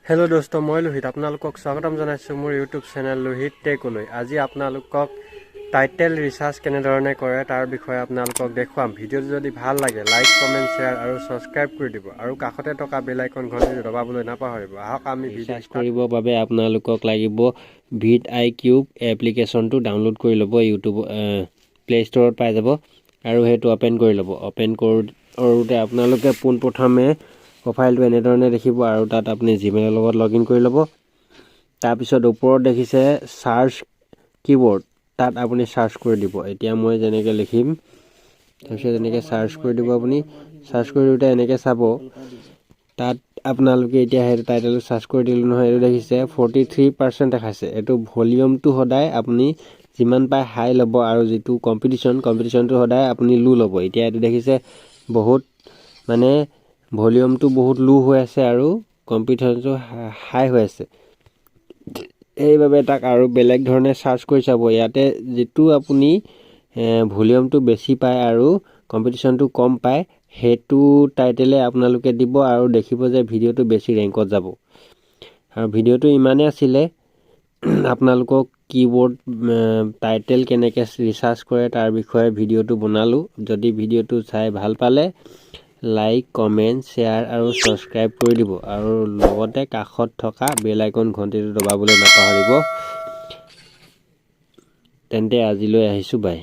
Hello' দোস্ত, মই লোহিত আপোনালোকক স্বাগতম জনাইছোঁ মোৰ ইউটিউব চেনেল লোহিত টেকলৈ। আজি আপোনালোকক টাইটেল ৰিচাৰ্জ কেনেধৰণে কৰে তাৰ বিষয়ে আপোনালোকক দেখুৱাম। ভিডিঅ'টো যদি ভাল লাগে লাইক, কমেণ্ট, শ্বেয়াৰ আৰু ছাবস্ক্ৰাইব কৰি দিব আৰু কাষতে থকা বেল আইকন ঘণ্টিটো দবাবলৈ নাপাহৰিব। আহক আমি ৰিচাৰ্জ কৰিবৰ বাবে আপোনালোকক লাগিব ভিড আই কিউব এপ্লিকেশ্যনটো ডাউনলোড কৰি ল'ব। ইউটিউব প্লে ষ্ট'ৰত পাই যাব আৰু সেইটো অ'পেন কৰি ল'ব। অ'পেন কৰোঁতে আপোনালোকে পোনপ্ৰথমে প্ৰফাইলটো এনেধৰণে দেখিব আৰু তাত আপুনি জিমেইলৰ লগত লগ ইন কৰি ল'ব। তাৰপিছত ওপৰত দেখিছে চাৰ্চ কিবৰ্ড, তাত আপুনি চাৰ্চ কৰি দিব। এতিয়া মই যেনেকৈ লিখিম তাৰপিছত এনেকৈ চাৰ্চ কৰি দিব। আপুনি চাৰ্চ কৰি দিওঁতে এনেকৈ চাব, তাত আপোনালোকে এতিয়া সেইটো টাইটেলটো চাৰ্চ কৰি দিলোঁ নহয়, এইটো দেখিছে 43% দেখাইছে। এইটো ভলিউমটো সদায় আপুনি যিমান পায় হাই ল'ব আৰু যিটো কম্পিটিশ্যনটো সদায় আপুনি লো ল'ব। এতিয়া এইটো দেখিছে বহুত মানে ভলিউমটো বহুত লো হৈ আছে আৰু কম্পিটিশ্যনটো হাই হৈ আছে। সেইবাবে তাক আৰু বেলেগ ধৰণে চাৰ্চ কৰি চাব। ইয়াতে যিটো আপুনি ভলিউমটো বেছি পায় আৰু কম্পিটিশ্যনটো কম পায় সেইটো টাইটেলে আপোনালোকে দিব আৰু দেখিব যে ভিডিঅ'টো বেছি ৰেংকত যাব। আৰু ভিডিঅ'টো ইমানেই আছিলে। আপোনালোকক কিবৰ্ড টাইটেল কেনেকৈ ৰিচাৰ্জ কৰে তাৰ বিষয়ে ভিডিঅ'টো বনালোঁ। যদি ভিডিঅ'টো চাই ভাল পালে লাইক, কমেণ্ট, শ্বেয়াৰ আৰু ছাবস্ক্ৰাইব কৰি দিব আৰু লগতে কাষত থকা বেল আইকন ঘণ্টিটো দবাবলৈ নাপাহৰিব। তেন্তে আজিলৈ আহিছোঁ, বাই।